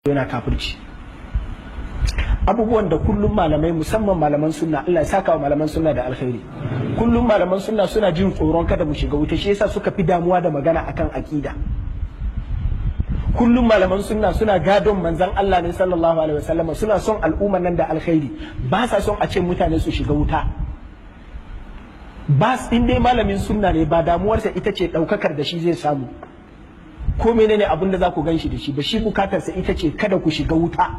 yana kafirci. Abubuwan da kullum malamai musamman malaman sunna, Allah ya saka wa malaman sunna da alkhairi, kullum malaman sunna suna jin tsoron kada mu shiga wuta, shi yasa suka fi damuwa da magana akan akida. Kullum malaman sunna suna gadon manzon Allah ne sallallahu alaihi wasallam, suna son al'umman nan da alkhairi, ba sa son a ce mutane su shiga wuta. Ba in dai malamin sunna ne, ba damuwarsa ita ce daukakar da shi zai samu ko menene abin da za ku gan shi da shi ba, shi bukatarsa ita ce kada ku shiga wuta.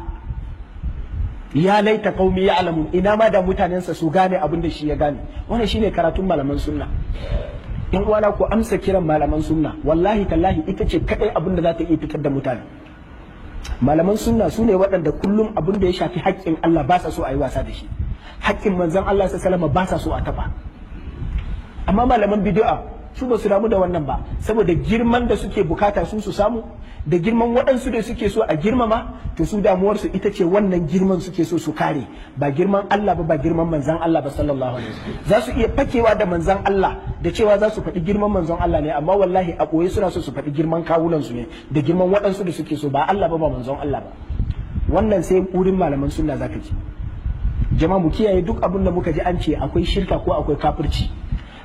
Ya laita qaumi ya'lamun, ina ma da mutanensa su gane abin da shi ya gane. Wannan shine karatun malaman sunna. In uwana ku amsa kiran malaman sunna, wallahi tallahi ita ce kadai abin da za ta iya fitar da mutane. Malaman sunna su ne waɗanda kullum abin da ya shafi haƙƙin Allah ba sa so a yi wasa da shi, haƙƙin manzon Allah sallallahu alaihi wasallam ba sa so a taɓa. Amma malaman bid'a su ba su damu da wannan ba, saboda girman da suke bukata su samu, da girman waɗansu da suke so a girmama, to su damuwarsu ita ce wannan girman suke so su kare, ba girman Allah ba girman manzan Allah ba sallallahu alaihi wasallam. Za su iya fakewa da manzan Allah da cewa za su faɗi girman manzon Allah ne, amma wallahi a ɓoye suna so su faɗi girman kawunansu ne da girman waɗansu da suke so, ba Allah ba manzon Allah ba. Wannan sai wurin malaman sunna zaka ji. Jama'a mu kiyaye duk abin da muka ji an ce akwai shirka ko akwai kafirci,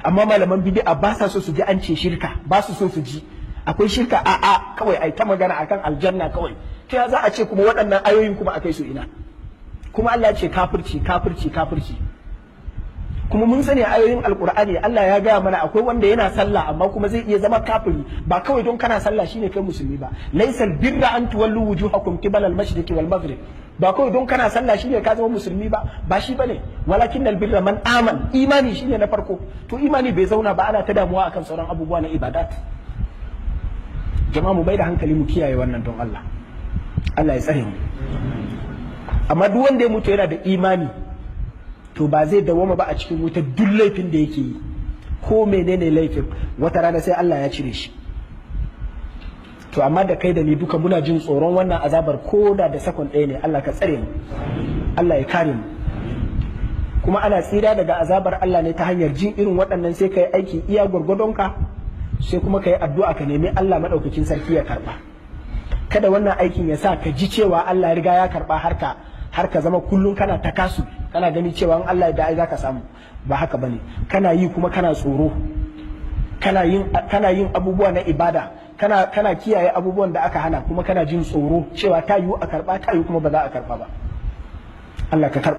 amma malaman bid'a ba sa so su ji an ce shirka, ba su so su ji akwai shirka, a'a kawai ai ta magana akan aljanna kawai. Ta za a ce kuma waɗannan ayoyin kuma akai su ina? Kuma Allah ya ce kafirci kafirci kafirci. Kuma mun sani ayoyin alqur'ani Allah ya gaya mana akwai wanda yana sallah amma kuma zai iya zama kafiri, ba kawai don kana sallah shine kai musulmi ba. Laysal birra an tuwallu wujuhakum qibala al-mashriqi wal maghrib, ba kawai don kana sallah shine ka zama musulmi ba shi bane. Walakin albirra man aman, imani shine na farko. To imani bai zauna ba ana ta damuwa akan sauran abubuwa na ibadat. Jama'a mu bai da hankali mu kiyaye wannan don Allah. Allah ya tsare mu. Amma duk wanda ya mutu yana da imani to ba zai dawoma ba a cikin wuta duk laifin da yake yi, ko menene laifin wata rana sai Allah ya cire shi. To amma da kai da ni duka muna jin tsoron wannan azabar ko da sakon ɗaya ne. Allah ka tsare mu, Allah ya kare mu. Kuma ana tsira daga azabar Allah ne ta hanyar jin irin waɗannan, sai ka yi aiki iya gwargwadonka, sai kuma ka yi addu'a ka nemi Allah maɗaukakin sarki ya karɓa. Kada wannan aikin ya sa ka ji cewa Allah ya riga ya karɓa har ka zama kullum kana takasu, kana gani cewa in Allah ya da ai za ka samu. Ba haka bane, kana yi kuma kana tsoro, kana yin abubuwa na ibada, kana kiyaye abubuwan da aka hana, kuma kana jin tsoro cewa ta yiwu a karɓa, ta yiwu kuma ba za a karɓa ba. Allah ka karɓa.